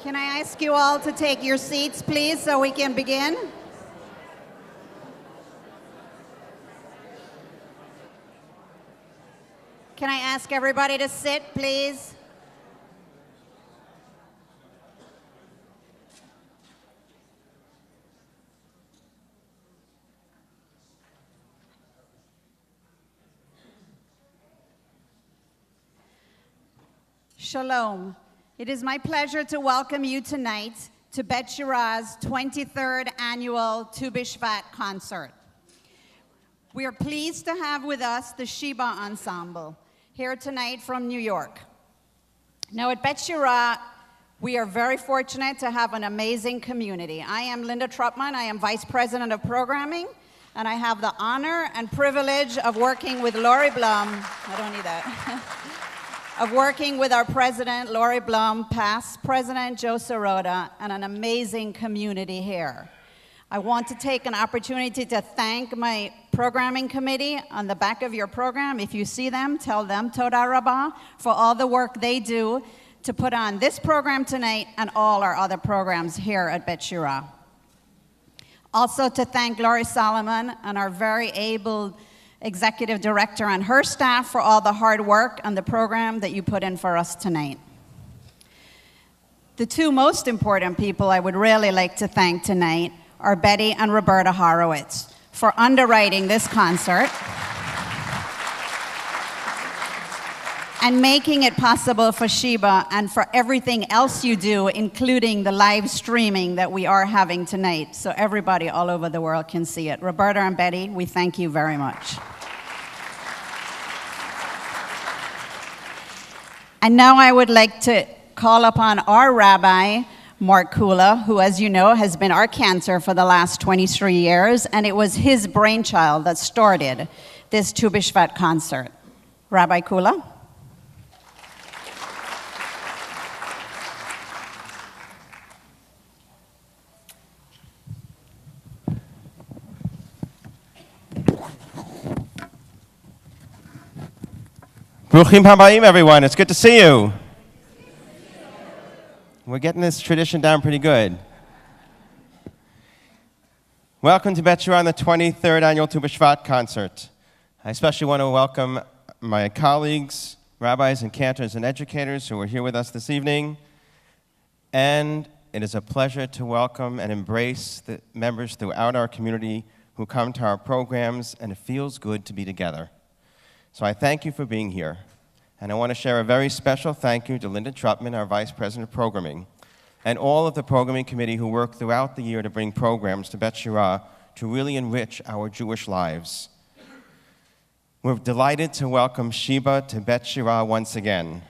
Can I ask you all to take your seats, please, so we can begin? Can I ask everybody to sit, please? Shalom. It is my pleasure to welcome you tonight to Bet Shirah's 23rd annual Tu Bishvat concert. We are pleased to have with us the Sheba Ensemble here tonight from New York. Now at Bet Shirah, we are very fortunate to have an amazing community. I am Linda Trupman, I am Vice President of Programming, and I have the honor and privilege of working with Lori Blum. I don't need that. Of working with our president, Lori Blum, past president, Joe Sirota, and an amazing community here. I want to take an opportunity to thank my programming committee on the back of your program. If you see them, tell them Toda Rabbah for all the work they do to put on this program tonight and all our other programs here at Bet Shirah. Also to thank Gloria Solomon and our very able executive director and her staff for all the hard work on the program that you put in for us tonight. The two most important people I would really like to thank tonight are Betty and Roberta Horowitz for underwriting this concert and making it possible for Sheba and for everything else you do, including the live streaming that we are having tonight, so everybody all over the world can see it. Roberta and Betty, we thank you very much. And now I would like to call upon our rabbi, Mark Kula, who, as you know, has been our cantor for the last 23 years, and it was his brainchild that started this Tu Bishvat concert. Rabbi Kula? Bruchim habayim, everyone. It's good to see you. We're getting this tradition down pretty good. Welcome to Bet Shirah on the 23rd annual Tu Bishvat concert. I especially want to welcome my colleagues, rabbis and cantors and educators who are here with us this evening. And it is a pleasure to welcome and embrace the members throughout our community who come to our programs, and it feels good to be together. So I thank you for being here. And I want to share a very special thank you to Linda Trupman, our Vice President of Programming, and all of the programming committee who work throughout the year to bring programs to Bet Shirah to really enrich our Jewish lives. We're delighted to welcome Sheba to Bet Shirah once again.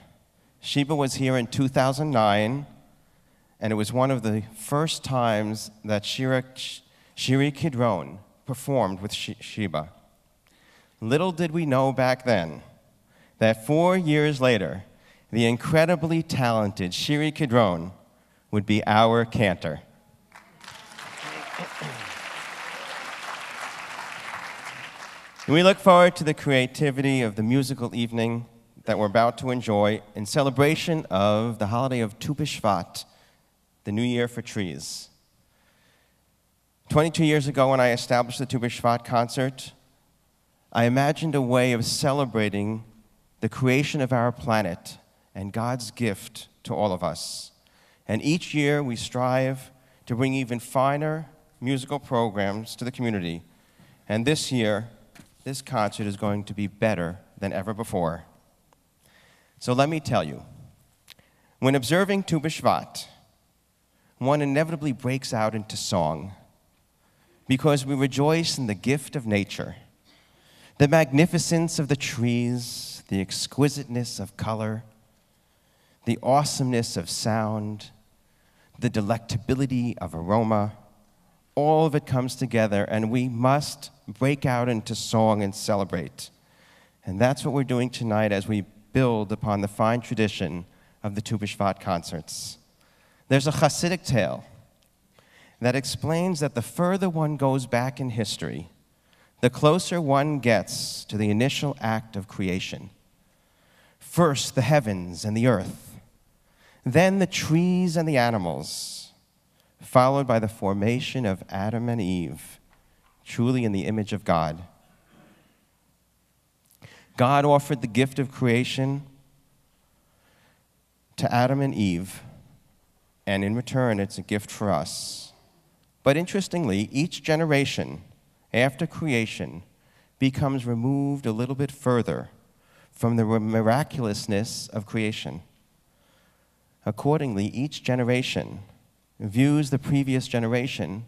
Sheba was here in 2009, and it was one of the first times that Shiri Kidron performed with Sheba. Little did we know back then that 4 years later, the incredibly talented Shiri Kidron would be our cantor. We look forward to the creativity of the musical evening that we're about to enjoy in celebration of the holiday of Tu Bishvat, the New Year for trees. 22 years ago when I established the Tu Bishvat concert, I imagined a way of celebrating the creation of our planet and God's gift to all of us. And each year we strive to bring even finer musical programs to the community. And this year, this concert is going to be better than ever before. So let me tell you, when observing Tu Bishvat, one inevitably breaks out into song because we rejoice in the gift of nature, the magnificence of the trees, the exquisiteness of color, the awesomeness of sound, the delectability of aroma. All of it comes together, and we must break out into song and celebrate. And that's what we're doing tonight as we build upon the fine tradition of the Tu Bishvat concerts. There's a Hasidic tale that explains that the further one goes back in history, the closer one gets to the initial act of creation. First, the heavens and the earth, then the trees and the animals, followed by the formation of Adam and Eve, truly in the image of God. God offered the gift of creation to Adam and Eve, and in return, it's a gift for us. But interestingly, each generation after creation becomes removed a little bit further from the miraculousness of creation. Accordingly, each generation views the previous generation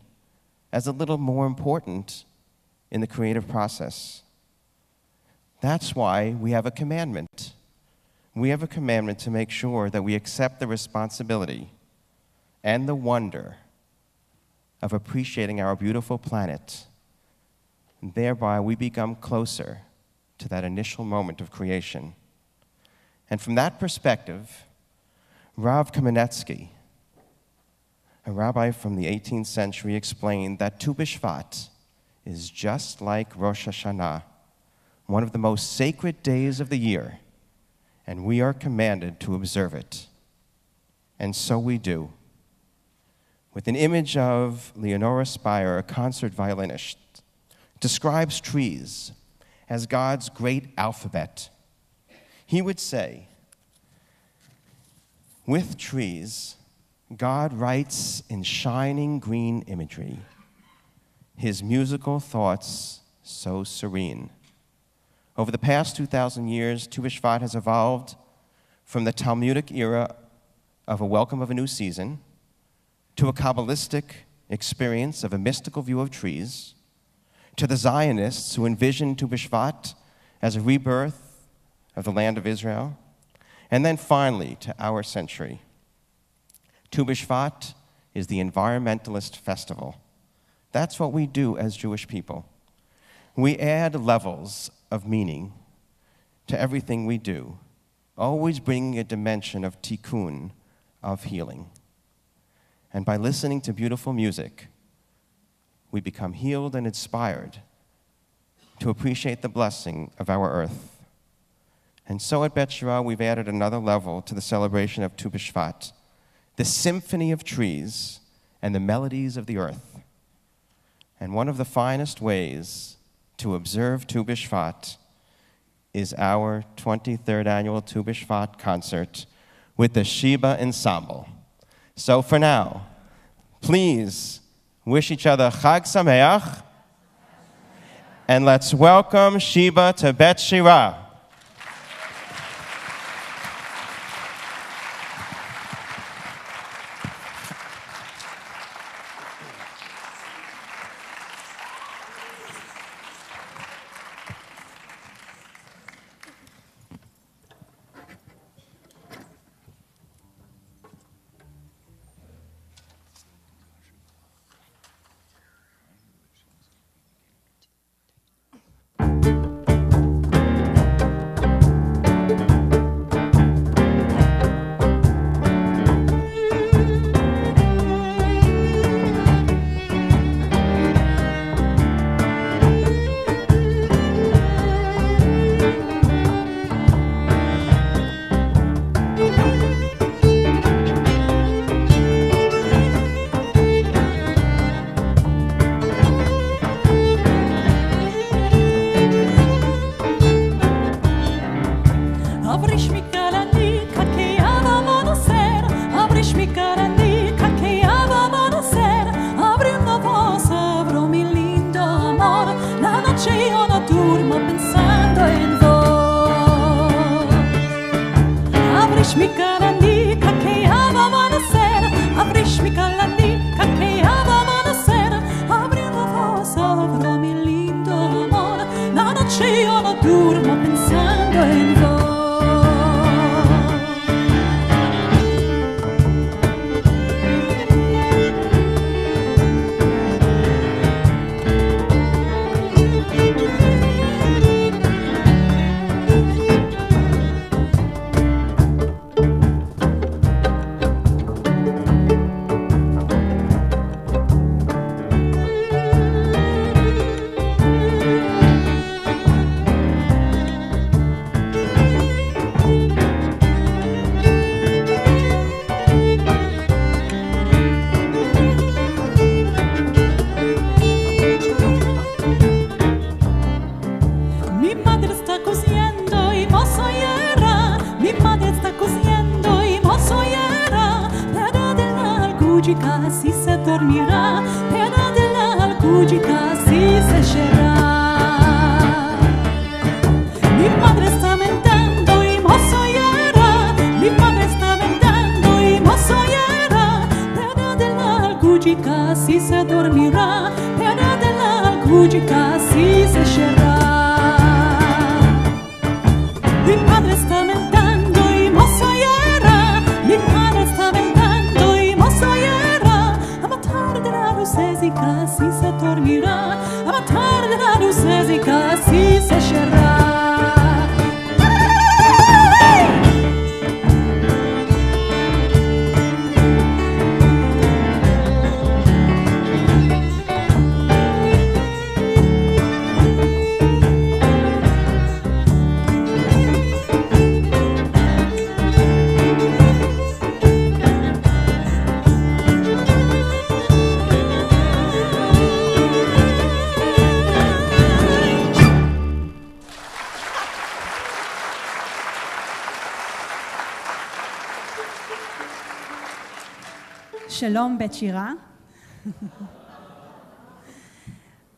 as a little more important in the creative process. That's why we have a commandment. We have a commandment to make sure that we accept the responsibility and the wonder of appreciating our beautiful planet. And thereby, we become closer to that initial moment of creation. And from that perspective, Rav Kamenetsky, a rabbi from the 18th century, explained that Tu Bishvat is just like Rosh Hashanah, one of the most sacred days of the year, and we are commanded to observe it. And so we do. With an image of Leonora Spire, a concert violinist, describes trees as God's great alphabet. He would say, with trees, God writes in shining green imagery, his musical thoughts so serene. Over the past 2,000 years, Tu Bishvat has evolved from the Talmudic era of a welcome of a new season to a Kabbalistic experience of a mystical view of trees, to the Zionists who envisioned Tu Bishvat as a rebirth of the land of Israel, and then finally to our century. Tu Bishvat is the environmentalist festival. That's what we do as Jewish people. We add levels of meaning to everything we do, always bringing a dimension of tikkun, of healing. And by listening to beautiful music, we become healed and inspired to appreciate the blessing of our earth. And so at Bet Shira, we've added another level to the celebration of Tu Bishvat, the symphony of trees and the melodies of the earth. And one of the finest ways to observe Tu Bishvat is our 23rd annual Tu Bishvat concert with the Sheba Ensemble. So for now, please wish each other Chag Sameach, and let's welcome Sheba to Bet Shira. si se dormirá, pero de la alcúgica si se será. Mi padre está mentando y mozo era, mi padre está mentando y mozo era, pero de la alcúgica si se dormirá, pero de la alcúgica si se será. Mi padre está mentando y mozo era, mi padre está mentando y mozo era, a matar de la lucésica si se dormirá, a matar de la lucésica si se será. Shalom Bet Shira.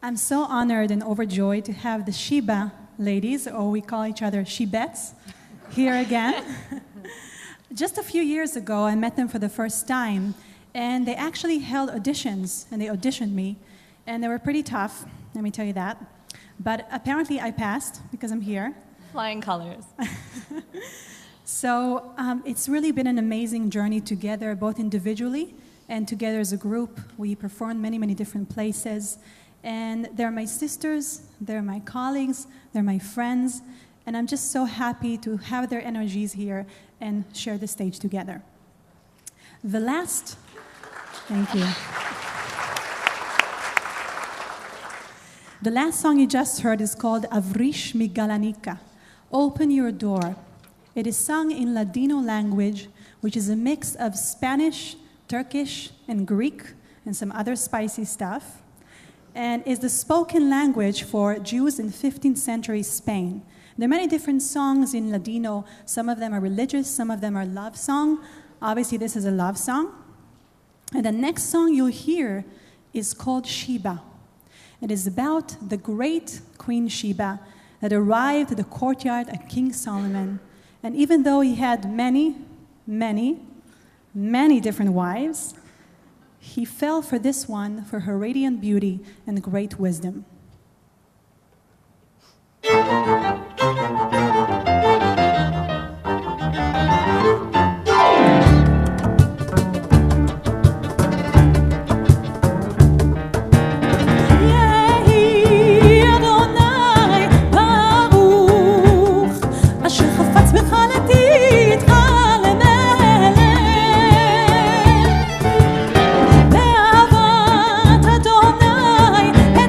I'm so honored and overjoyed to have the Sheba ladies, or we call each other Shebets, here again. Just a few years ago, I met them for the first time, and they actually held auditions, and they auditioned me, and they were pretty tough, let me tell you that. But apparently I passed, because I'm here. Flying colors. So it's really been an amazing journey together, both individually and together as a group. We performed many, many different places. And they're my sisters, they're my colleagues, they're my friends. And I'm just so happy to have their energies here and share the stage together. Thank you. The last song you just heard is called Avrish Migalanika, Open Your Door. It is sung in Ladino language, which is a mix of Spanish, Turkish, and Greek, and some other spicy stuff, and is the spoken language for Jews in 15th century Spain. There are many different songs in Ladino. Some of them are religious, some of them are love song. Obviously, this is a love song. And the next song you'll hear is called Sheba. It is about the great Queen Sheba that arrived at the courtyard of King Solomon. And even though he had many, many, many different wives, he fell for this one for her radiant beauty and great wisdom.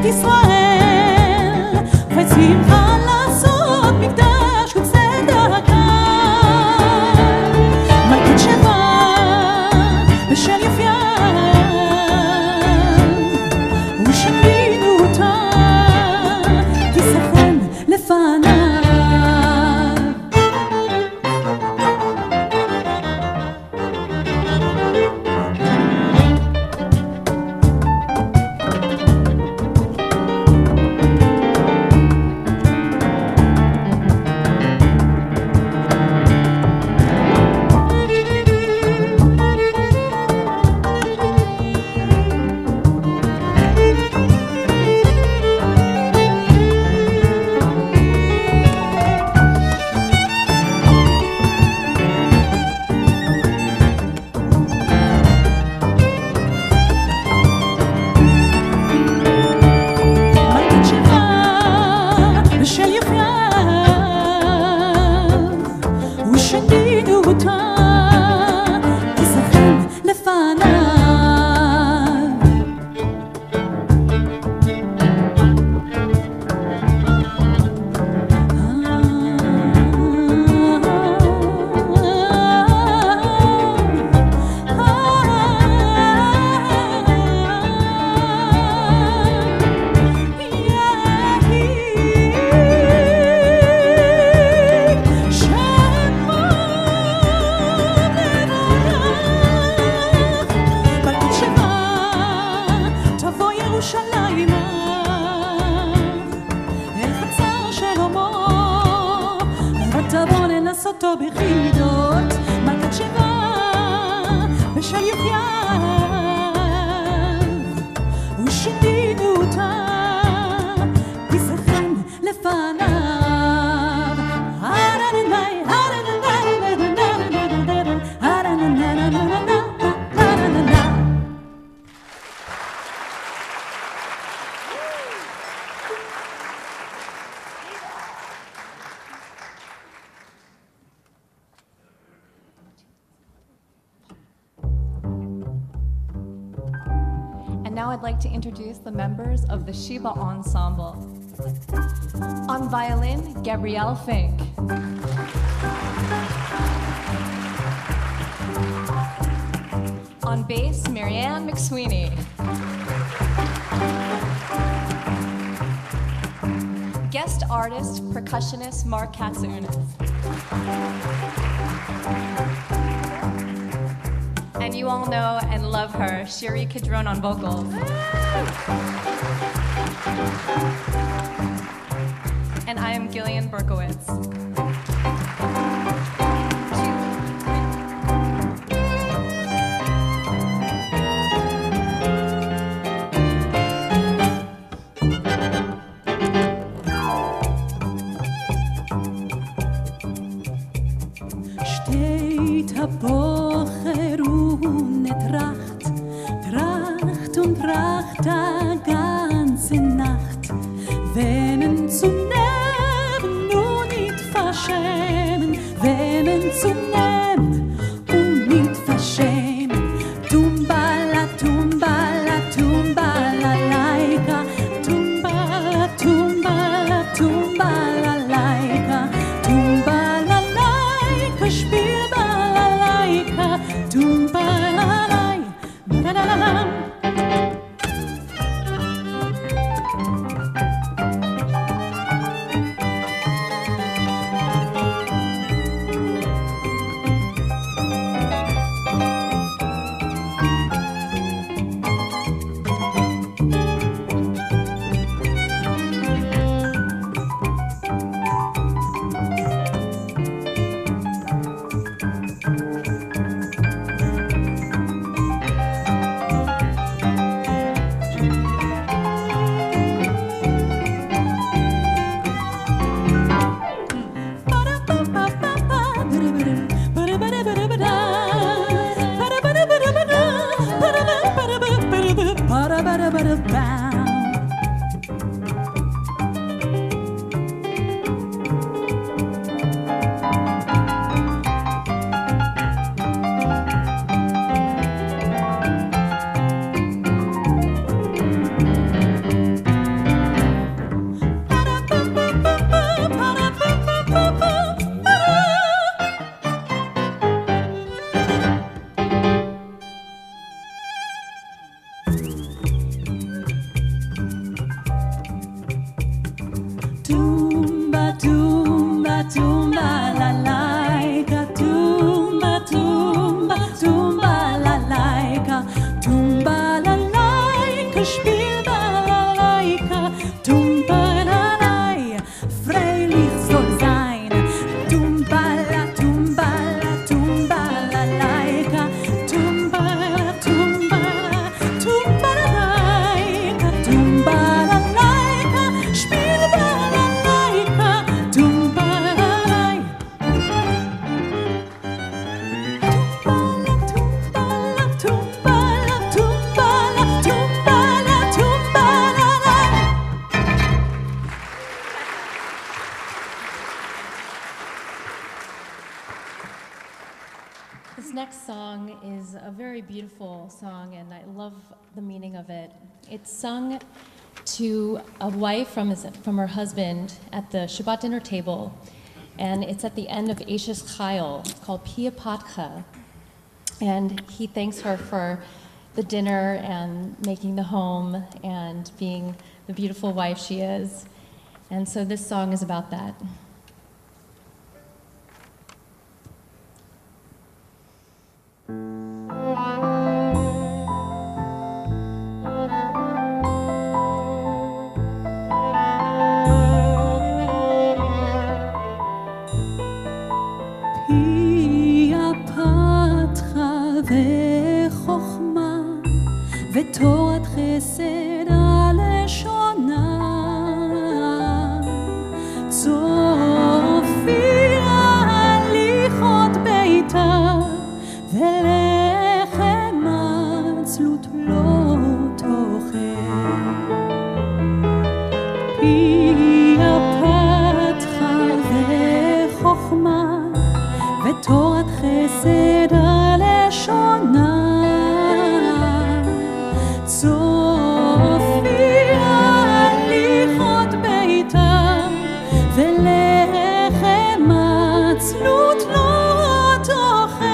Israel, וצמחה לעשות מקדש אותו בחידות, מלכת שבא בשל יחייו, ושינינו אותה תשכן לפניו. הרננאי, Now I'd like to introduce the members of the Sheba Ensemble. On violin, Gabrielle Fink. On bass, Marianne McSweeney. Guest artist, percussionist Mark Katsounis. And you all know and love her, Sherry Kidron on vocals. And I am Gillian Berkowitz. Steht Bocher und Tracht, Tracht und Tracht die ganze Nacht. Wehnen zu nehmen und nicht verschämen, wehnen zu nehmen und nicht verschämen. Tumbala, tumbala, tumbala, laika, tumbala, tumbala, tumbala, laika, tumbala, laika, spiel balalaika, tumbalai, balalalam. Tumba, tumba, tumba, la laika, tumba, tumba, tumba, la laika, tumba, la laika, spiel la laika, tumba, la lai, freilich soll sein. Tumba, la, tumba, la, tumba, la laika, tumba, la, tumba, la, tumba, la laika, tumba, la laika, spiel la laika, tumba, la lai. Tumba, la, tumba, la, tumba, la, tumba, la, tumba, la lai. This next song is a very beautiful song, and I love the meaning of it. It's sung to a wife from her husband at the Shabbat dinner table, and it's at the end of Eshes Chayil. It's called Pia Patcha, and he thanks her for the dinner and making the home and being the beautiful wife she is. And so this song is about that. וחוכמה ותורת חסד הלשונה צופי הליכות ביתה ולחם עצלות לא תאכל פיה פתחה וחוכמה ותורת חסד הלשונה צופי הליכות ביתה ולחם עצלות לא תאכל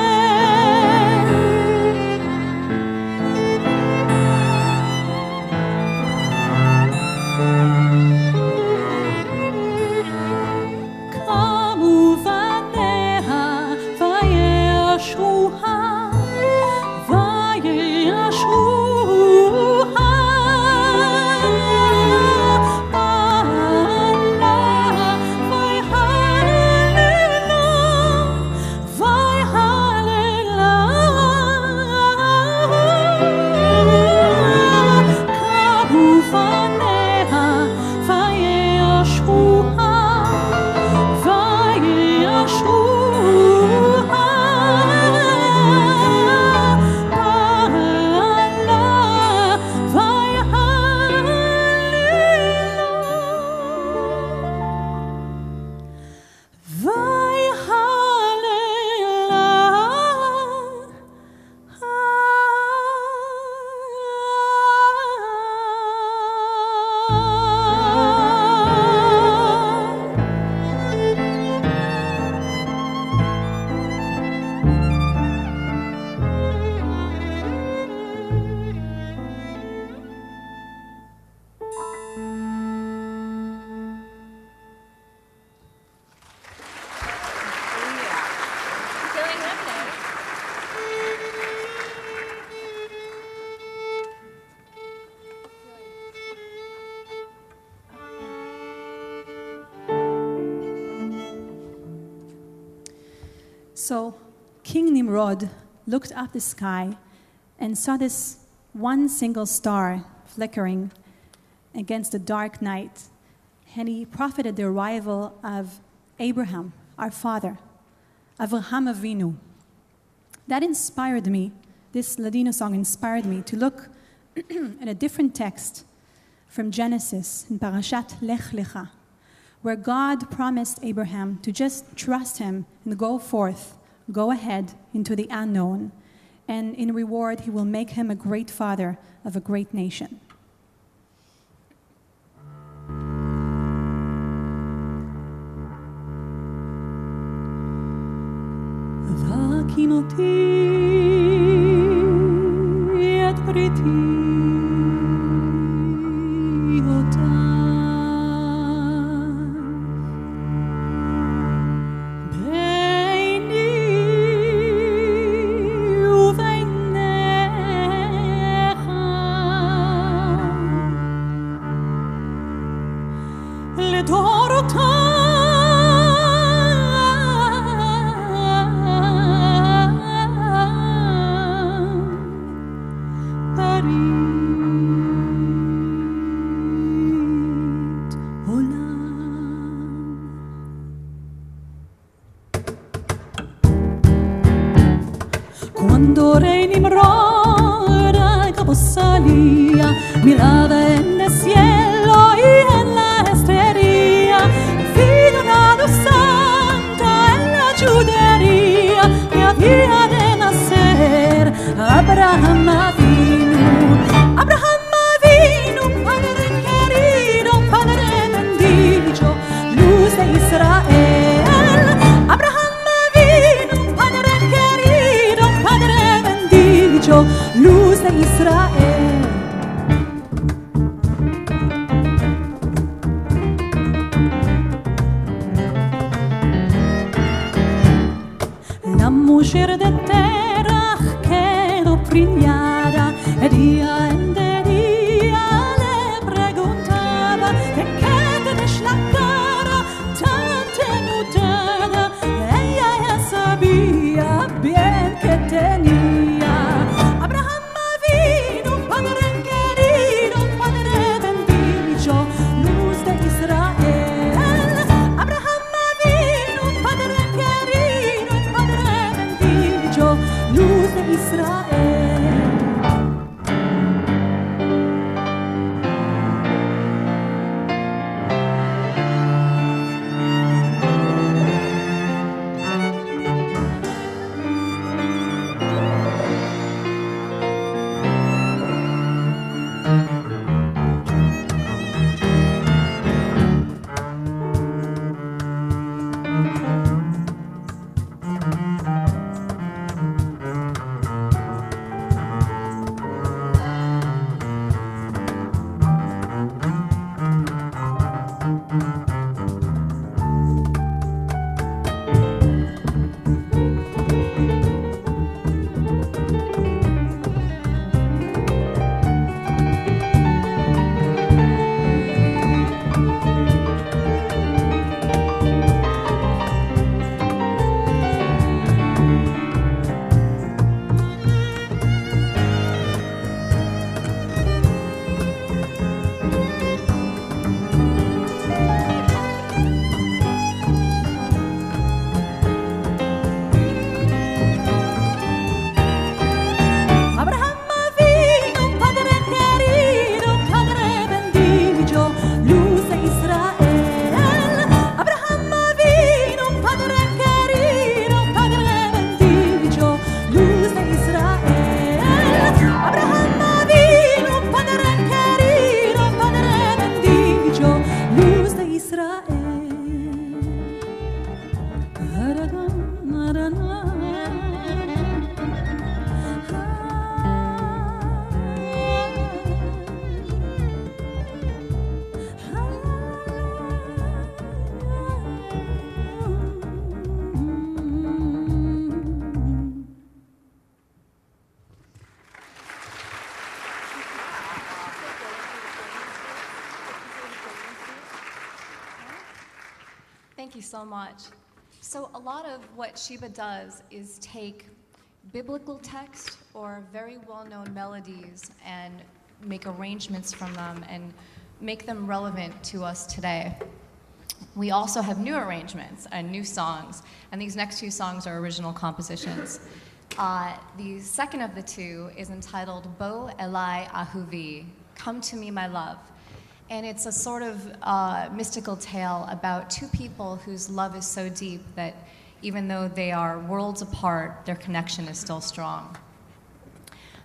קמו בניה וישרוה So King Nimrod looked up the sky and saw this one single star flickering against the dark night. And he profited the arrival of Abraham, our father, Avraham Avinu. That inspired me, this Ladino song inspired me to look at a different text from Genesis in Parashat Lech Lecha, where God promised Abraham to just trust him and go forth, go ahead into the unknown, and in reward he will make him a great father of a great nation. Quando re Nimrod acabó salía, miraba en el cielo y en la estrella, vio una luz santa en la judería, que había de nacer Abraham Avinu. Abraham Avinu, padre querido, padre bendito, luz de Israel. Abraham Avinu, padre querido, padre bendito, luz de Israel. La mujer de Terach quedó preñada, de día en día le preguntaba de qué tenés la cara tan tenutada. Ella ya sabía bien que tenía ישראל. Thank you so much. So a lot of what Sheba does is take biblical text or very well-known melodies and make arrangements from them and make them relevant to us today. We also have new arrangements and new songs, and these next two songs are original compositions. The second of the two is entitled Bo Elai Ahuvi, Come to Me, My Love. And it's a sort of mystical tale about two people whose love is so deep that even though they are worlds apart, their connection is still strong.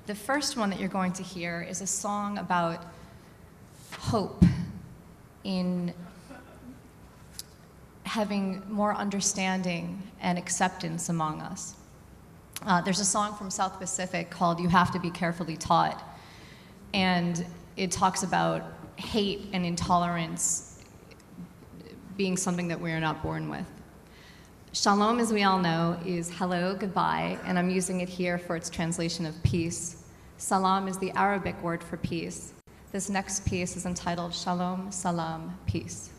The first one that you're going to hear is a song about hope in having more understanding and acceptance among us. There's a song from South Pacific called You Have to Be Carefully Taught, and it talks about hate and intolerance being something that we are not born with. Shalom, as we all know, is hello, goodbye, and I'm using it here for its translation of peace. Salam is the Arabic word for peace. This next piece is entitled Shalom, Salam, Peace.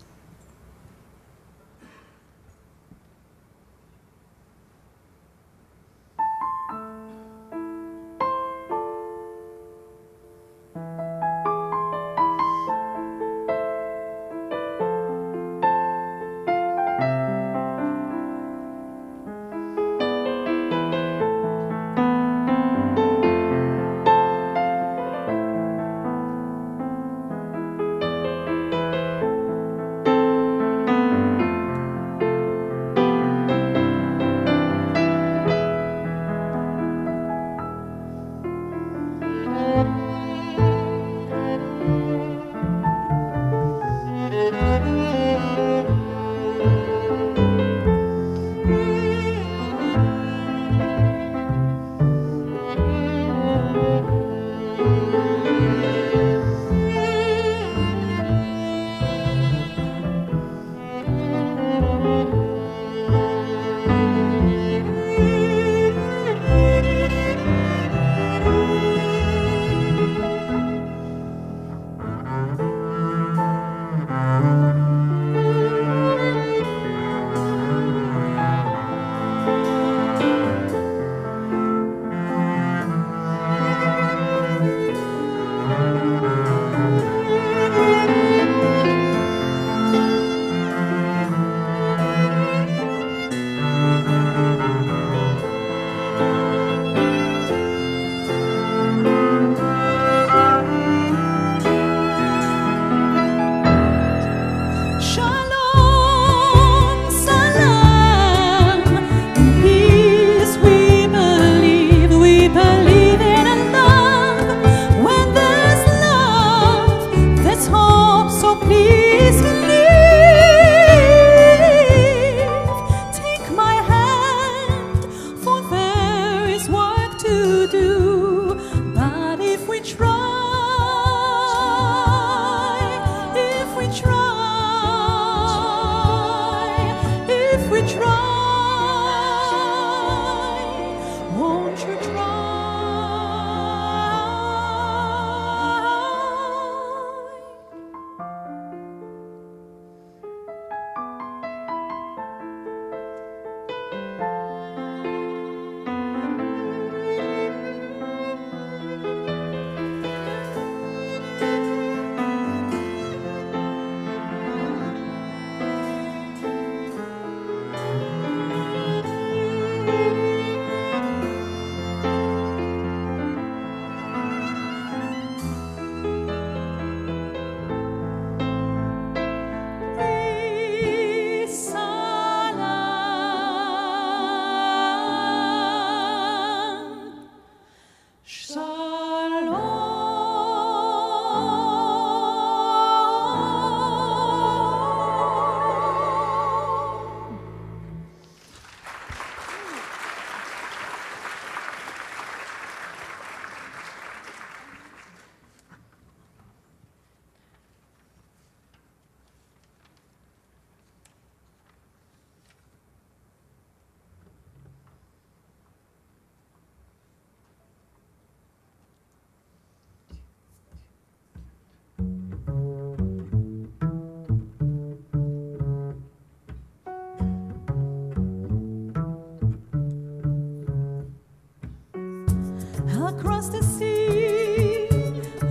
across the sea.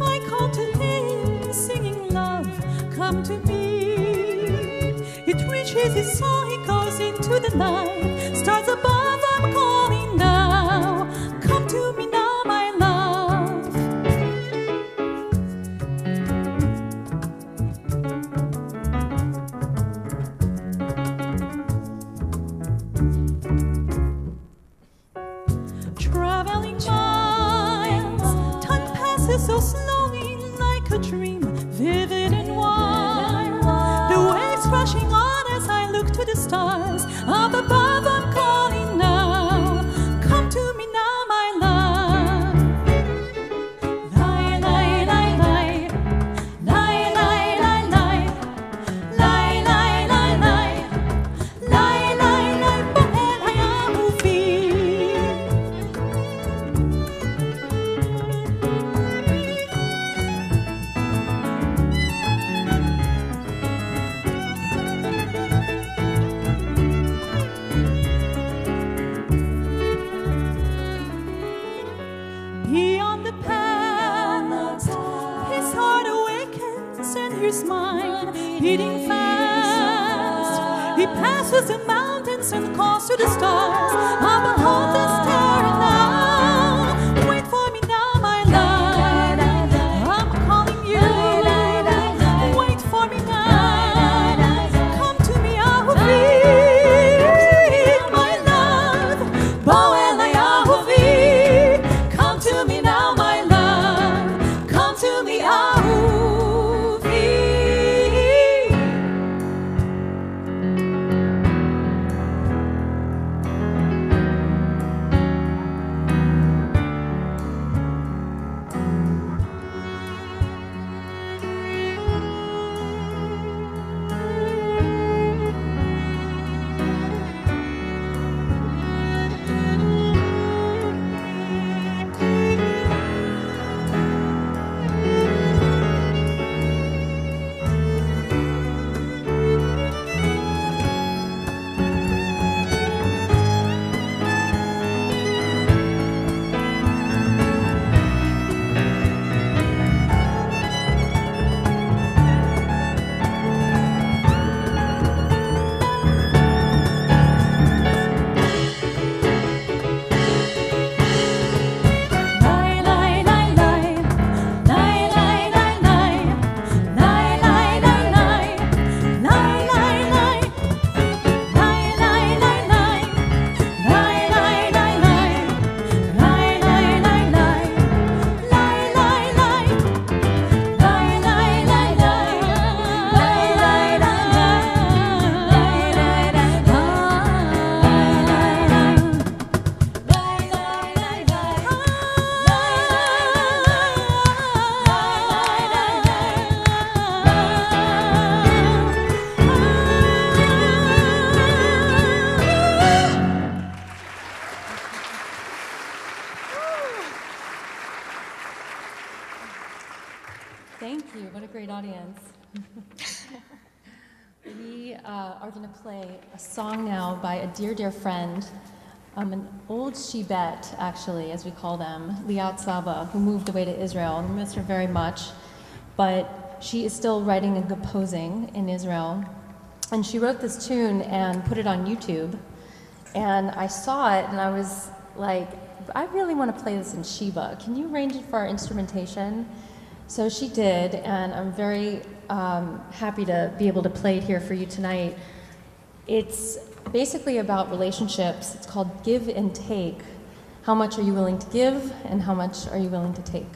I call to him, singing, love, come to me. It reaches his song, he goes into the night. Stars above, I'm calling now. Come to me now, my love. Traveling miles, time passes so slowly like a dream, vivid and wild. The waves crashing on as I look to the stars. Up above I'm calling now. Come to me now, my love. Lie, lie, lie, lie. Lie, lie, lie, lie. Lie, lie, lie, lie. Lie, lie, lie. Bakit ayaw mo feel? Beyond the past, his heart awakens and hears mine beating fast. He passes the mountains and calls to the stars. I'm a hold the star now. Wait for me now, my love. I'm calling you. Wait for me now. Come to me, Ahuvi, my love. Boel Ahuvi. Come to me now, my love. Come to me, Ahuvi. Thank you. What a great audience. We are going to play a song now by a dear, dear friend, an old Shebet, actually, as we call them, Liat Saba, who moved away to Israel. We miss her very much, but she is still writing and composing in Israel. And she wrote this tune and put it on YouTube. And I saw it, and I was like, I really want to play this in Sheba. Can you arrange it for our instrumentation? So she did, and I'm very happy to be able to play it here for you tonight. It's basically about relationships. It's called Give and Take. How much are you willing to give, and how much are you willing to take?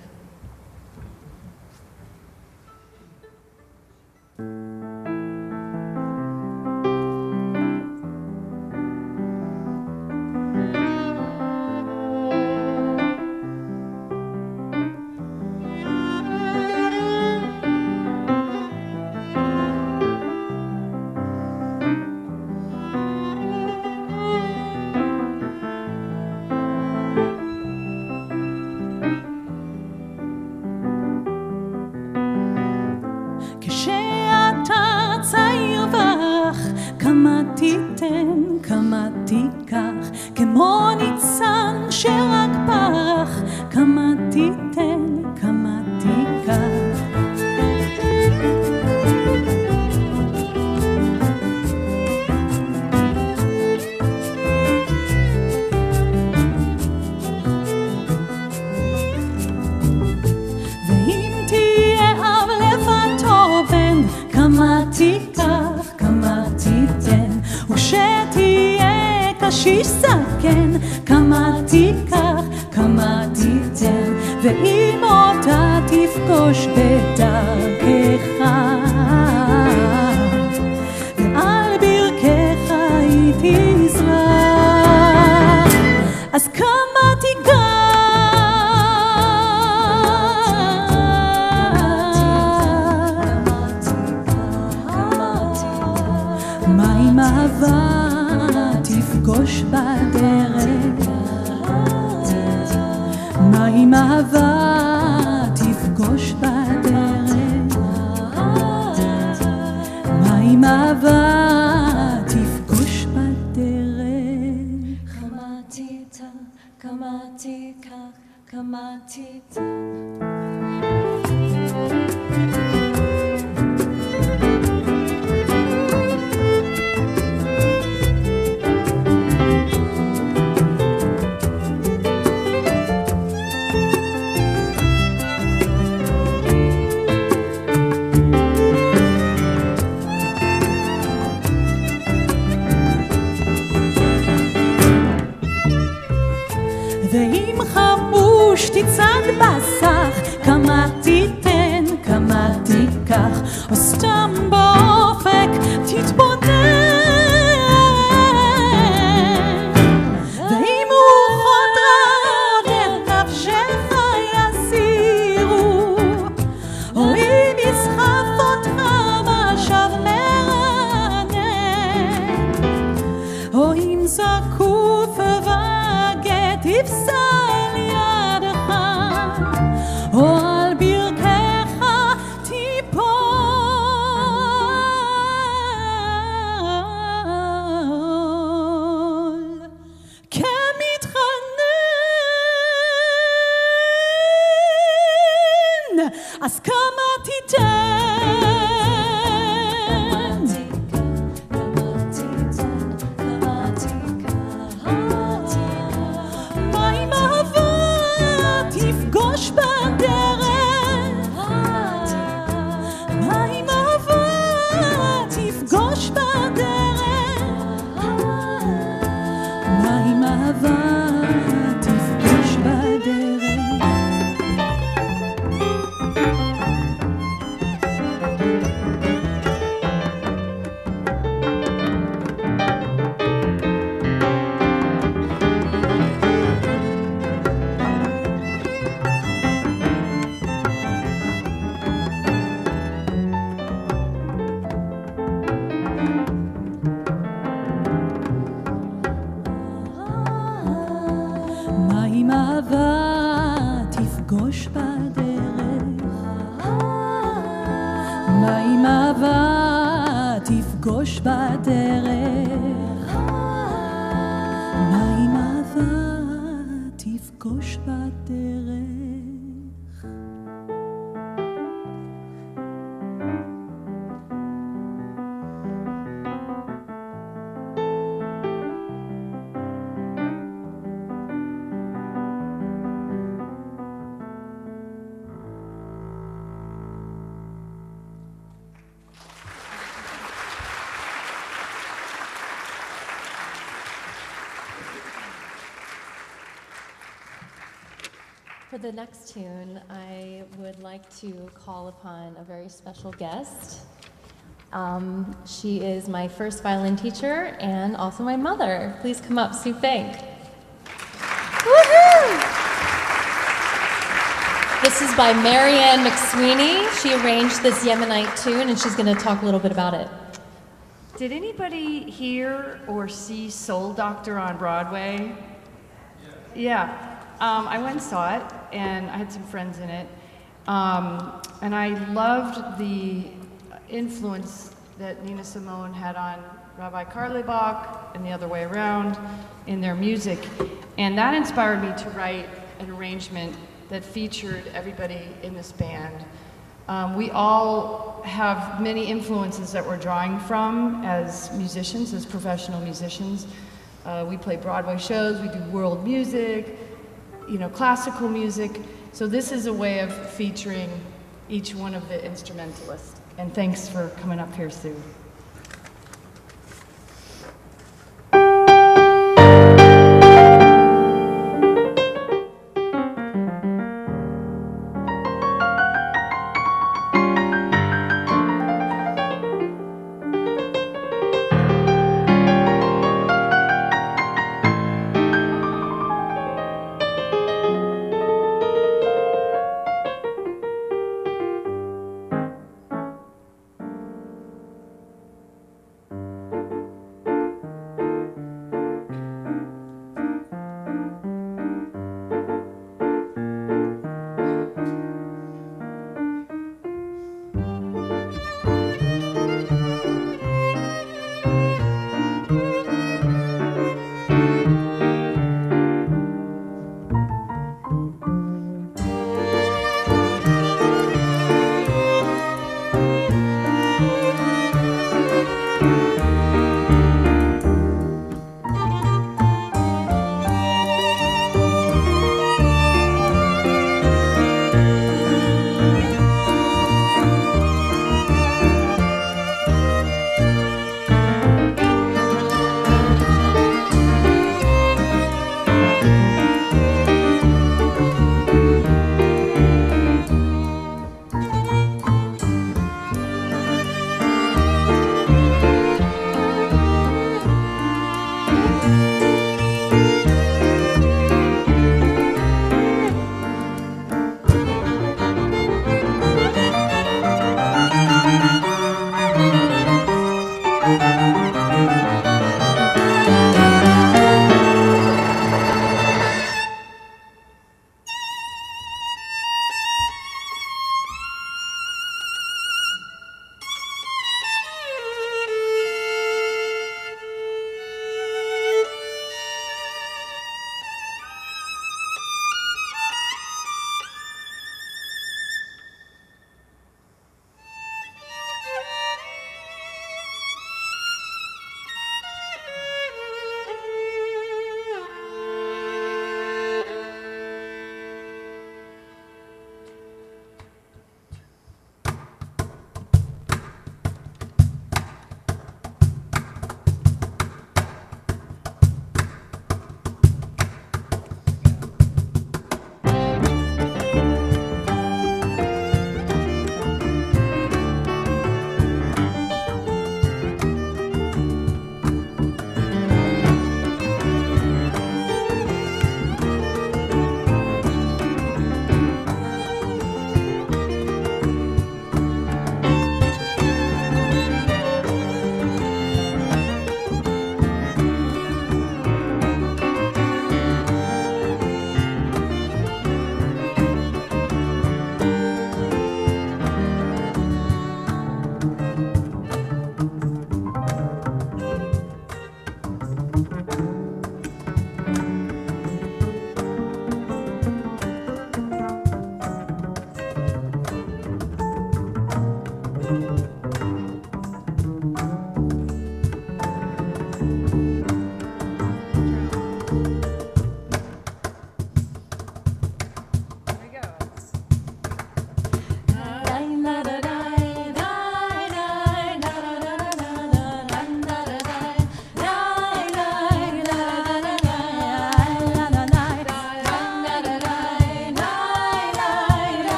כמה תיקח, כמו ניצן שרק פרח, כמה ואם אותה תפגוש בדרכך, ועל ברכך היא תזרח, אז כמה תיגע מה אם אהבה תפגוש בדרך, מה אם אהבה תפגוש בדרך, מה אם אהבה תפגוש בדרך. קמתי איתה, קמתי כך, קמתי איתה. ואם חמוש תצעד בסך, כמה תיתן, כמה תיקח, או סתם באופק תתבונן. ואם רוחות רעות את נפשך יסירו, או אם יסחף אותך משב מרנן, או אם זקוף תפסע אל ידך, או על ברכך תיפול, כמתחנן, אז כמה תיתן. תפגוש בדרך, מה אם אהבה תפגוש בדרך, מה אם אהבה תפגוש בדרך. מה אם אהבה תפגוש בדרך, מה אם אהבה תפגוש בדרך, מה אם אהבה תפגוש בדרך. For the next tune, I would like to call upon a very special guest. She is my first violin teacher and also my mother. Please come up, Sue Fink. Woohoo! This is by Marianne McSweeney. She arranged this Yemenite tune, and she's going to talk a little bit about it. Did anybody hear or see Soul Doctor on Broadway? Yeah. I went and saw it, and I had some friends in it. And I loved the influence that Nina Simone had on Rabbi Karlebach and the other way around in their music. And that inspired me to write an arrangement that featured everybody in this band. We all have many influences that we're drawing from as musicians, as professional musicians. We play Broadway shows, we do world music, classical music. So this is a way of featuring each one of the instrumentalists. And thanks for coming up here, Sue.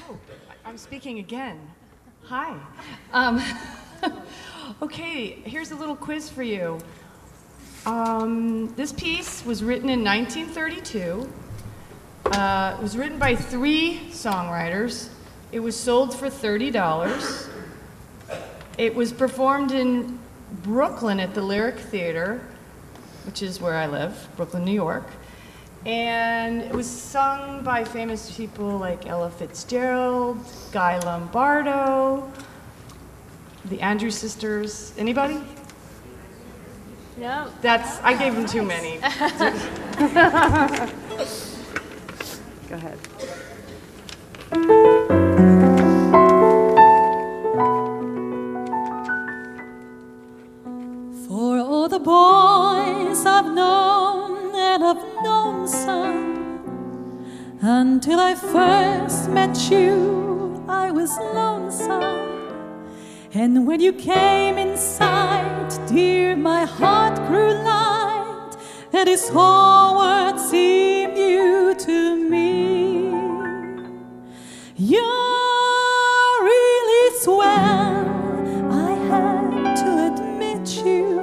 Oh, I'm speaking again. Hi. Okay, here's a little quiz for you. This piece was written in 1932. It was written by 3 songwriters. It was sold for $30. It was performed in Brooklyn at the Lyric Theater, which is where I live, Brooklyn, New York. And it was sung by famous people like Ella Fitzgerald, Guy Lombardo, the Andrews Sisters. Anybody? No. I gave them too many. Go ahead. For all the boys I've known, and I've known some, until I first met you, I was lonesome. And when you came in sight, dear, my heart grew light, and this whole world seemed new to me. You're really swell, I had to admit you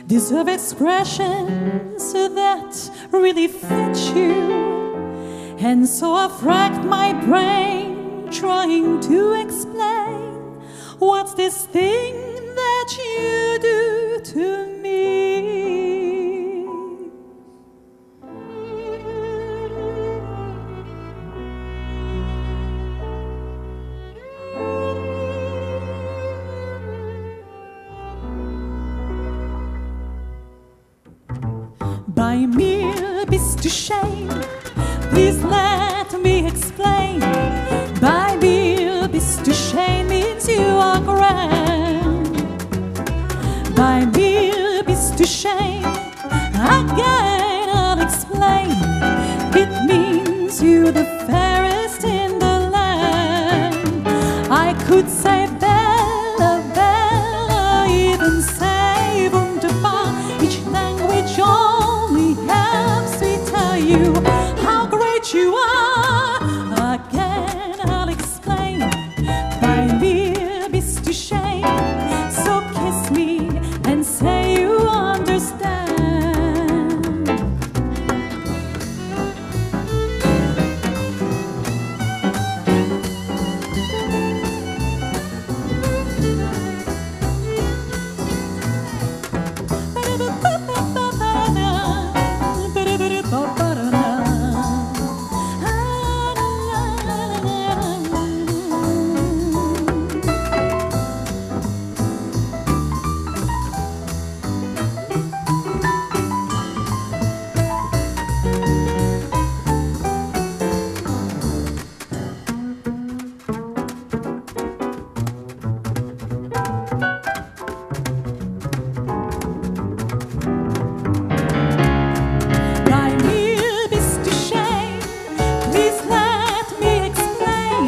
deserve expressions that really fit you. And so I've racked my brain trying to explain, what's this thing that you do to me? By mir bist du schön, please let me explain. By mir bist du schön means you are grand. By mir bist du schön, again I'll explain. It means you're the fairest in the land. I could say Bella, Bella, even say wunderbar. Each language only helps me tell you how great you are. Again I'll explain. By mir bist du schön, so kiss me and say you understand. By mir bist du schön, please let me explain.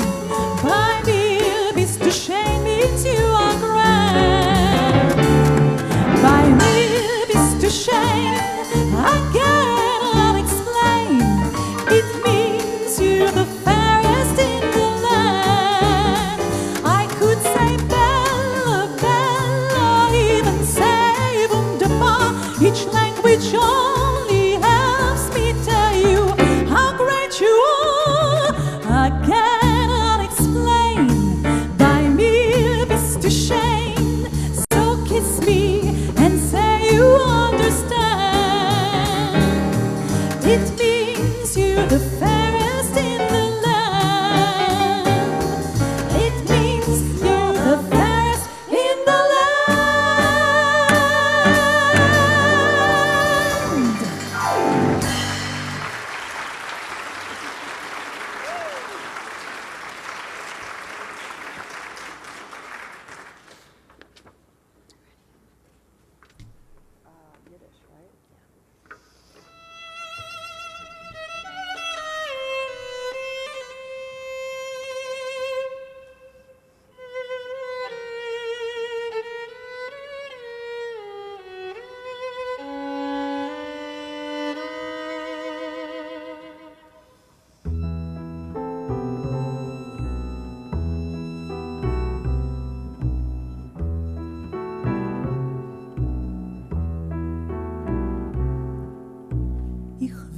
By mir bist du schön means you are grand. By mir bist du schön, again I'll explain. It means you're the fairest in the land. I could say Bella, Bella, even say wunderbar. Each language only helps me tell you how great you are. Again I'll explain. By mir bist du schön, so kiss me and say you understand. It means you're the fairest in the land. It means you're the fairest in the land.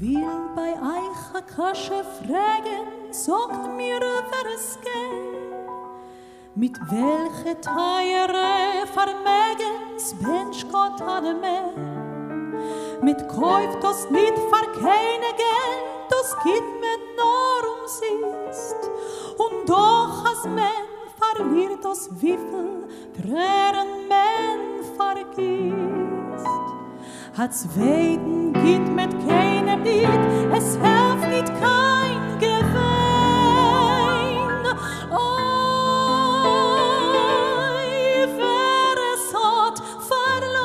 will bei euch a Kasche fragen, sagt mir, wer es geht. Mit welche teure Vermögens Mensch Gott hat mehr. Mit kauft das nicht für keine Geld, das gibt mir nur umsist. Und doch als man verliert das wieviel Tränen man vergisst. Hat's Weten gibt mit keinem Lied, es hilft nicht kein Gewein. Oi, wer es hat verloren,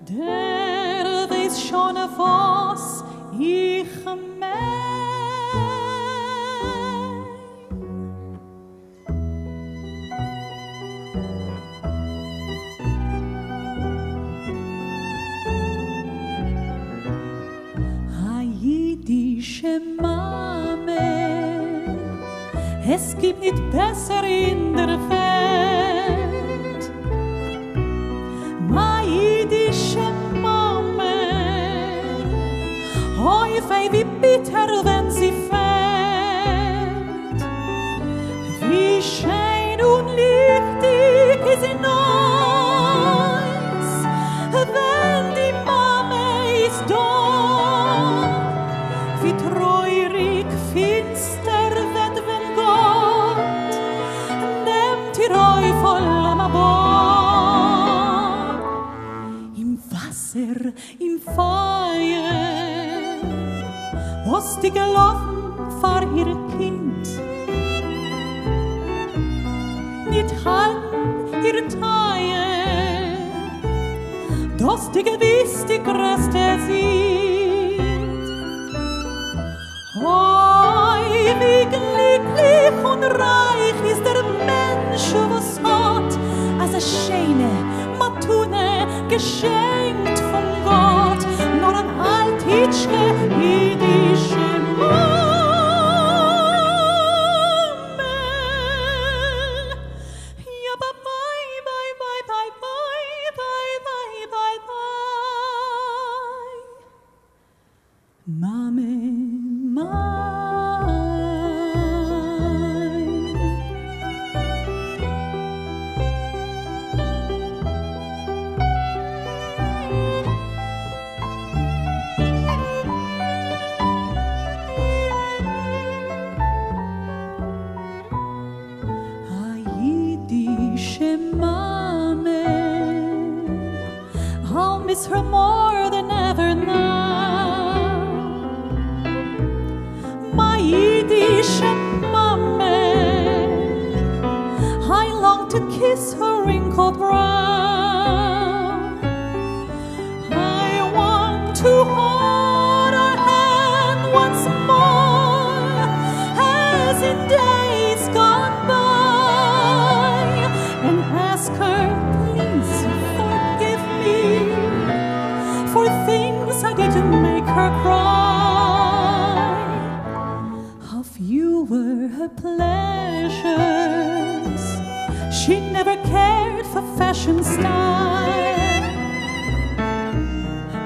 der weiß schon, was ich mein. Haidische Mame, es gibt nicht besser in der Welt. Haidische Mame, oi weh, wie bitter, wenn sie fällt. Wie schön und lichtig ist sie neues, wenn die Mame ist da. Wie treurig finster wird, wenn Gott nimmt die Reue am Bord. Im Wasser, im Feuer, was die gelaufen vor ihr Kind. Nicht halten ihr Teil, dass die gewiss die größte sind. Oi, wie glücklich und reich ist der Mensch, was hat als eine schöne Matune geschenkt von Gott, nur ein altitschke jüdische Mame. Ja, bye, bye, bye, bye, bye, bye, bye, bye, bye, bye. Mame. Haidische Mame, I'll miss her more than ever now. My Yiddische Mame, I long to kiss her wrinkled brow. I want to hold her hand once more, as in days gone by, and ask her, please forgive me for things I did to make her cry. How few were her pleasures, she never cared for fashion style.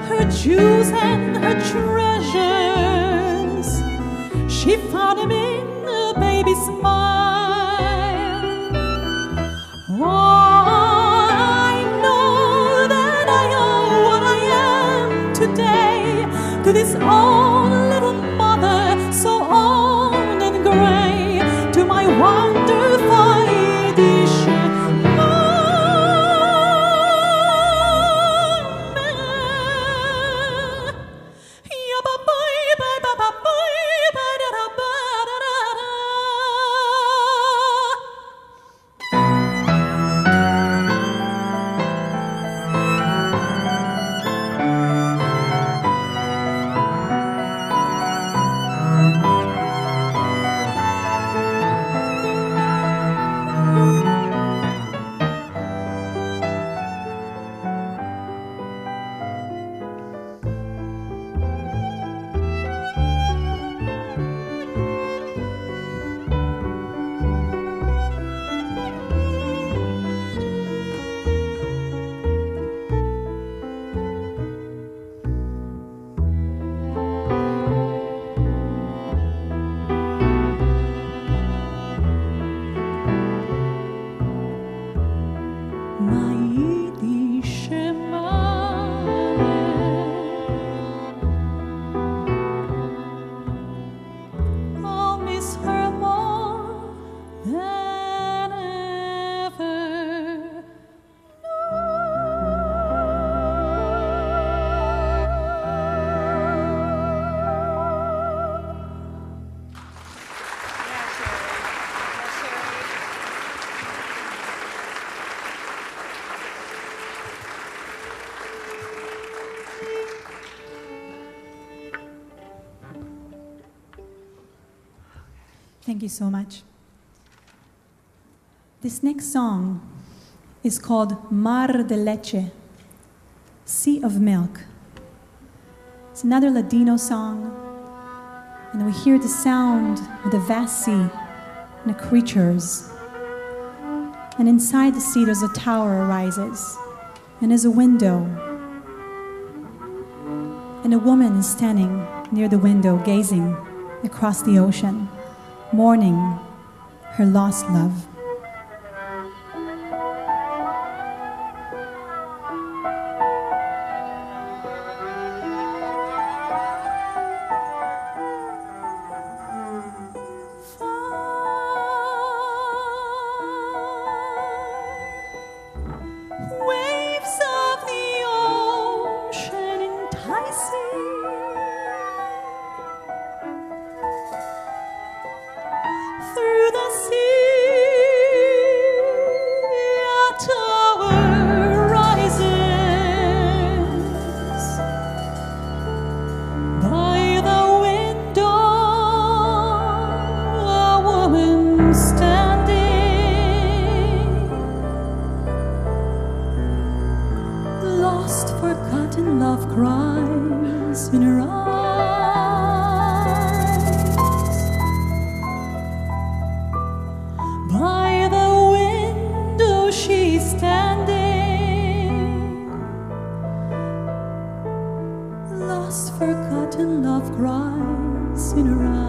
Her jewels and her treasures, she found them in a baby's smile. Oh, I know that I owe what I am today to this old little mother, so old and gray, to my wonderful Yiddish mama. Ya ba bye bye ba ba bye ba da da ba da da da. Thank you so much. This next song is called Mar de Leche, Sea of Milk. It's another Ladino song, and we hear the sound of the vast sea and the creatures. And inside the sea, there's a tower arises, and there's a window. And a woman is standing near the window, gazing across the ocean, mourning her lost love. Waves of the ocean enticing, through the sea a tower rises, by the window a woman standing, lost, forgotten love cries in her eyes. By the window she's standing, lost, forgotten love cries in her eyes.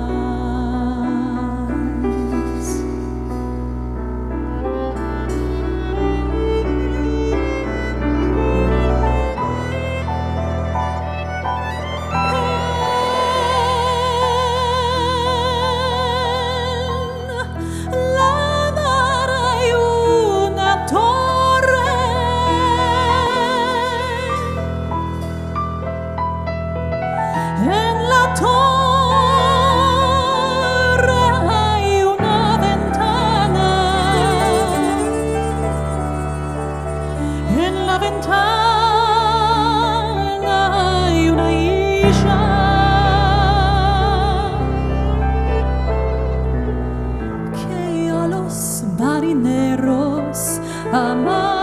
La mar hay una torre, en la torre hay una ventana, en la ventana hay una isla que a los marineros ama.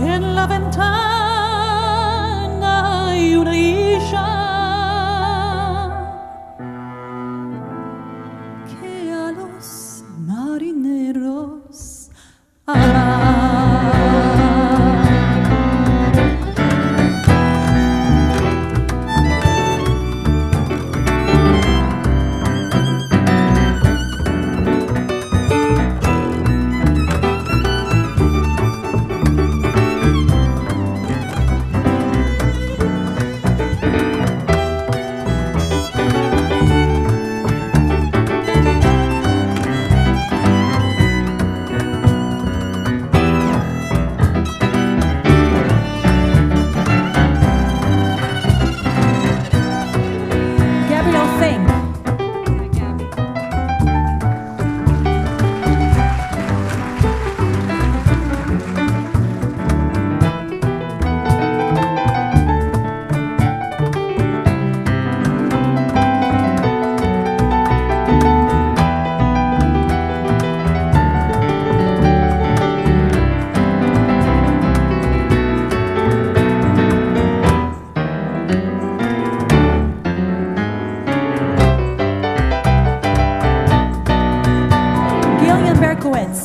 En la ventana hay una isla que a los marineros ama. Gabriel Fink. Gillian Berkowitz.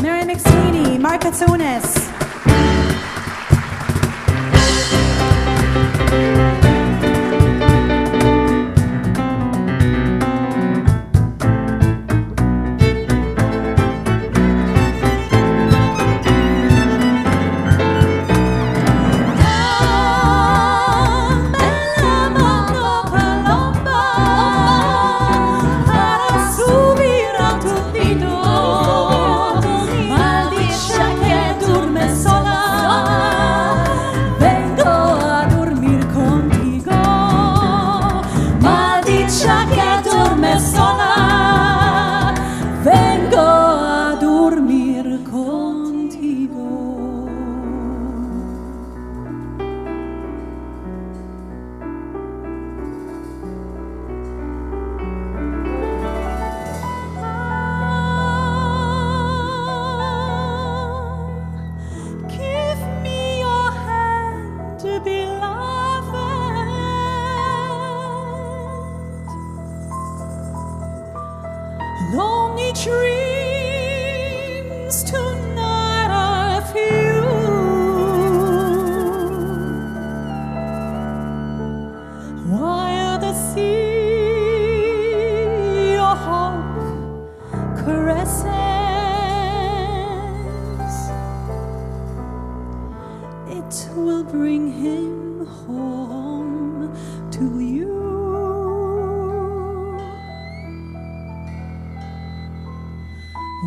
Mary McSweeney, Mark Katsunis. bring him home to you.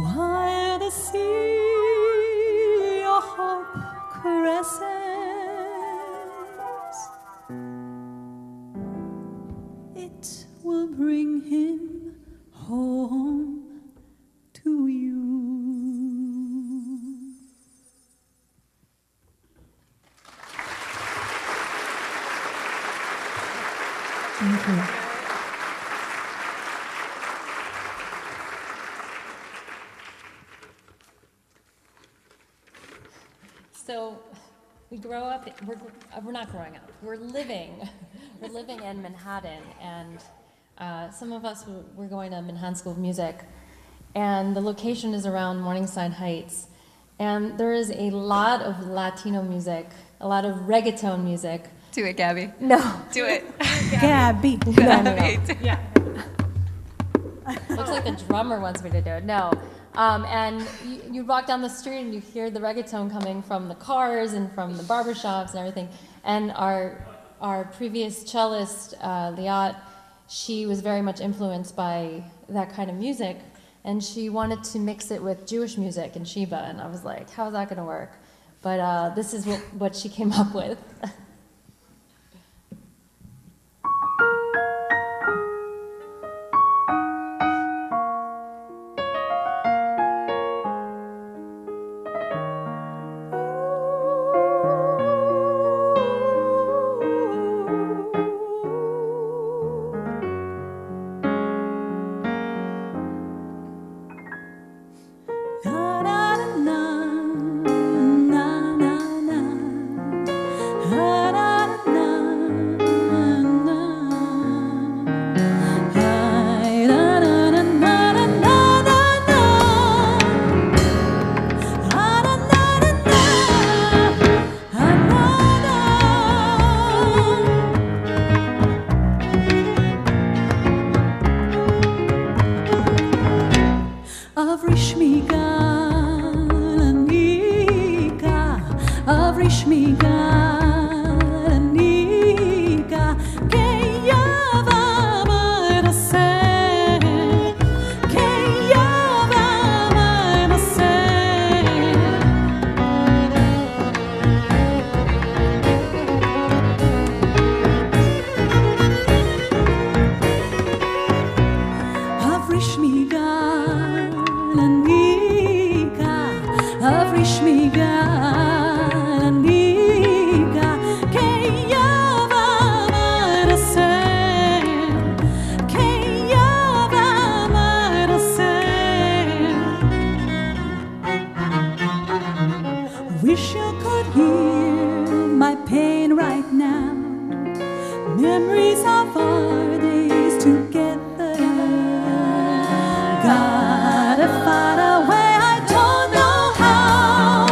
While the sea of hope caresses, it will bring him home to you. Thank you. So we grow up, we're not growing up, we're living in Manhattan, and some of us, we're going to Manhattan School of Music, and the location is around Morningside Heights, and there is a lot of Latino music, a lot of reggaeton music. Do it, Gabby. No. Do it. Gabby. No. Yeah. Looks like the drummer wants me to do it. No. And you walk down the street and you hear the reggaeton coming from the cars and from the barbershops and everything. And our previous cellist, Liat, she was very much influenced by that kind of music. And she wanted to mix it with Jewish music and Sheba. And I was like, how's that going to work? But this is what she came up with. Wish you could hear my pain right now. Memories of our days together. Gotta find a way, I don't know how.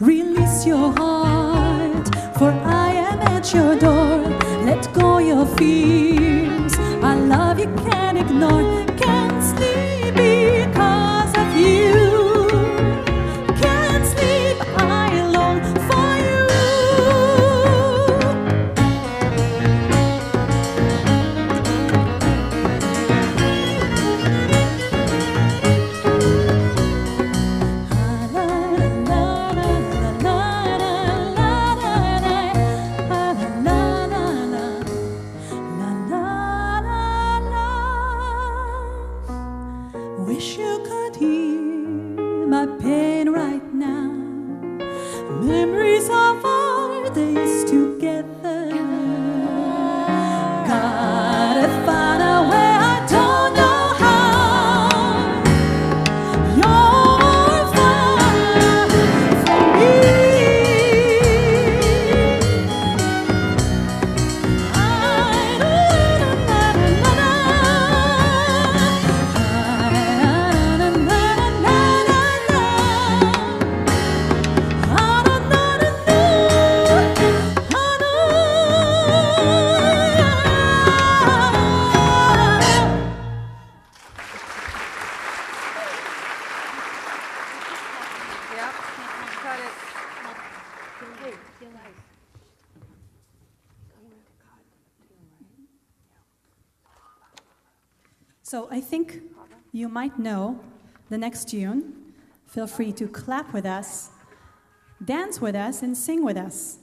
You're release your heart, for I am at your door. Let go your fears. I love you, can't ignore. Can't sleep because of you. Can't sleep, I long for you. Wish you could hear my pain right now. Memories of our days together. Gotta find a way, I don't know how. You're far from me. So I think you might know the next tune. Feel free to clap with us, dance with us, and sing with us.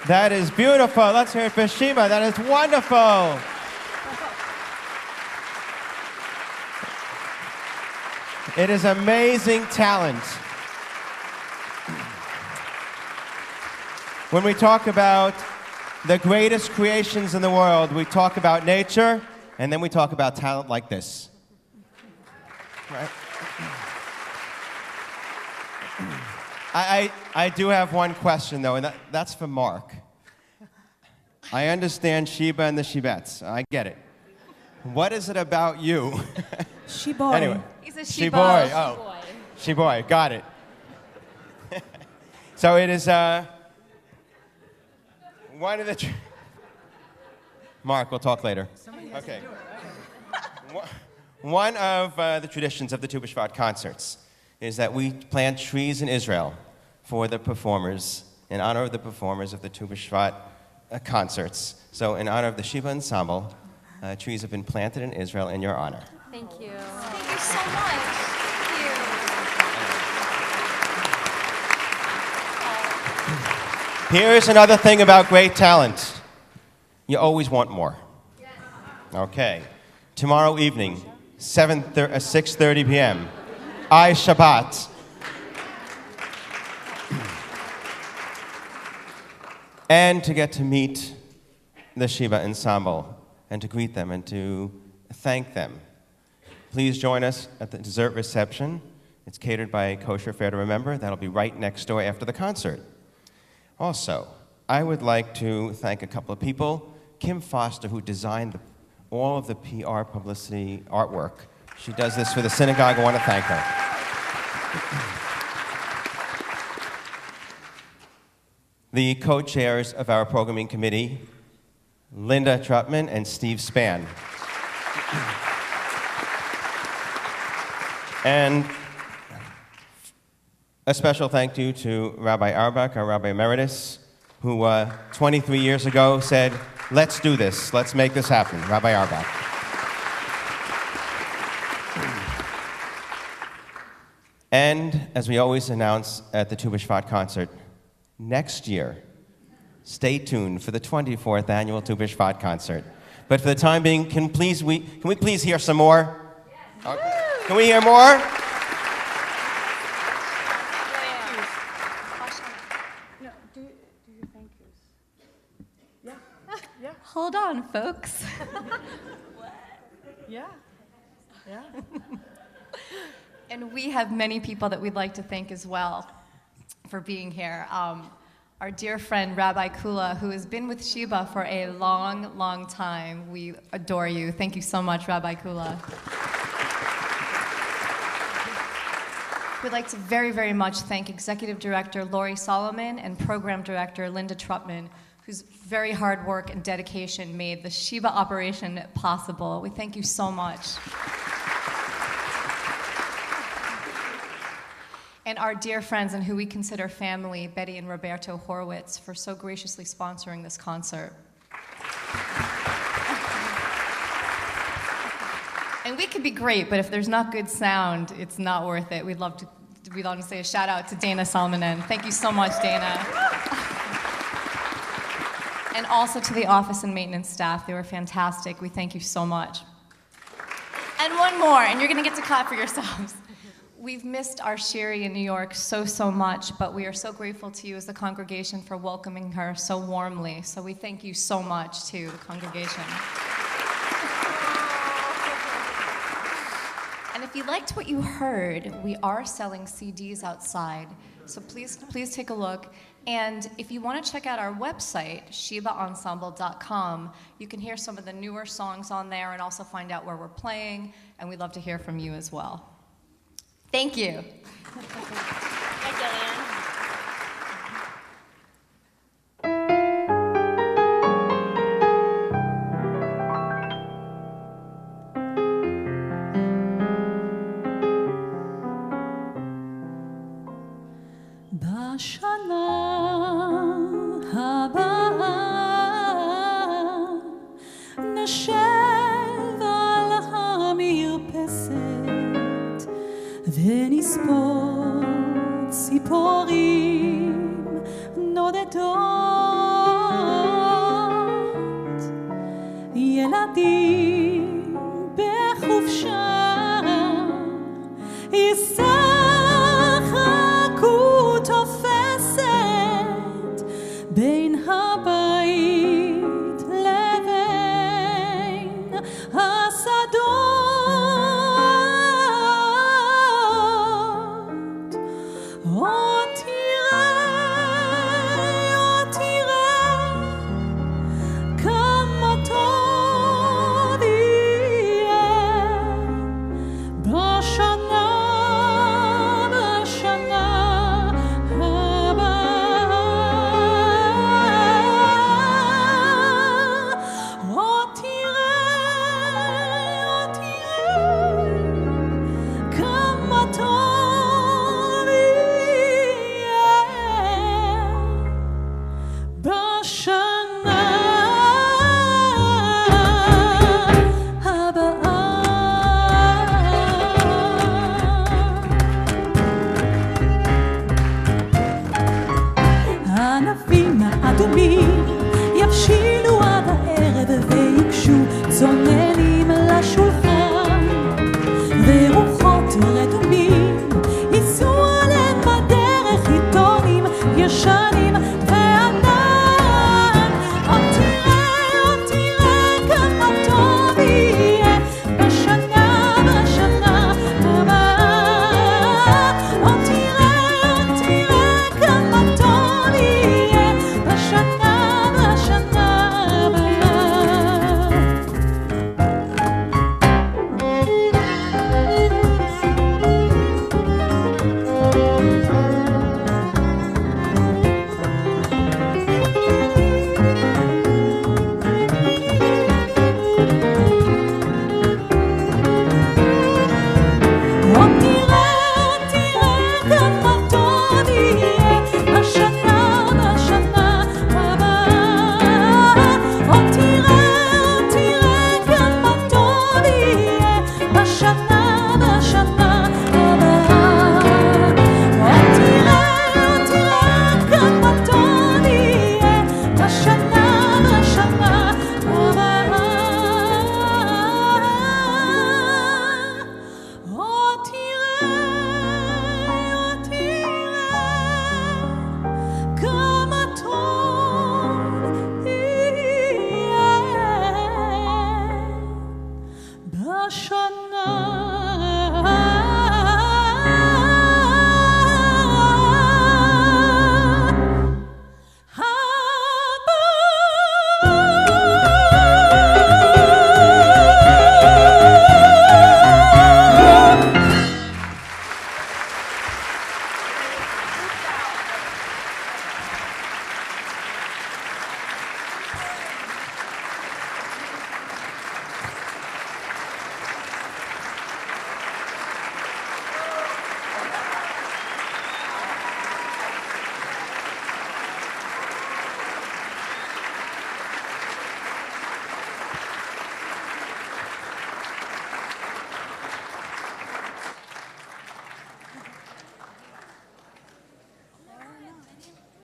That is beautiful. Let's hear it for Sheba. That is wonderful. It is amazing talent. When we talk about the greatest creations in the world, we talk about nature, and then we talk about talent like this. Right? I do have one question, though, and that's for Mark. I understand Sheba and the Shebettes. I get it. What is it about you? She-boy. Anyway. He's a She-boy. Sheba. Oh. She-boy. Got it. So it is one of the... Mark, we'll talk later. Okay. One of the traditions of the Tu Bishvat concerts is that we plant trees in Israel for the performers, in honor of the performers of the Tu Bishvat concerts. So in honor of the Sheba Ensemble, trees have been planted in Israel in your honor. Thank you. Thank you so much. Thank you. Here's another thing about great talent. You always want more. Okay. Tomorrow evening, 6:30 p.m., I Shabbat. And to get to meet the Sheba Ensemble and to greet them and to thank them. Please join us at the dessert reception. It's catered by Kosher Fair to Remember. That'll be right next door after the concert. Also, I would like to thank a couple of people. Kim Foster, who designed all of the PR publicity artwork. She does this for the synagogue. I want to thank her. The co-chairs of our programming committee, Linda Trutman and Steve Spann. And a special thank you to Rabbi Auerbach, our Rabbi Emeritus, who 23 years ago said, let's do this, let's make this happen, Rabbi Auerbach. And as we always announce at the Tu Bishvat concert, next year, stay tuned for the 24th annual Tu Bishvat concert. But for the time being, can we please hear some more? Yes. Okay. Can we hear more? Hold on, folks. Yeah. Yeah. And we have many people that we'd like to thank as well for being here. Our dear friend, Rabbi Kula, who has been with Sheba for a long, long time. We adore you. Thank you so much, Rabbi Kula. We'd like to very, very much thank Executive Director Lori Solomon and Program Director Linda Trutman, whose very hard work and dedication made the Sheba operation possible. We thank you so much. And our dear friends and who we consider family, Betty and Roberto Horowitz, for so graciously sponsoring this concert. And we could be great, but if there's not good sound, it's not worth it. We'd love to say a shout out to Dana Salmonen. Thank you so much, Dana. And also to the office and maintenance staff. They were fantastic. We thank you so much. And one more, and you're gonna get to clap for yourselves. We've missed our Sherry in New York so, so much, but we are so grateful to you as the congregation for welcoming her so warmly. So we thank you so much to the congregation. And if you liked what you heard, we are selling CDs outside. So please take a look. And if you want to check out our website, shebaensemble.com, you can hear some of the newer songs on there and also find out where we're playing. And we'd love to hear from you as well. Thank you. Hi, Gillian. בשנה הבאה נשב על המרפסת ונספור ציפורים נודדות ילדים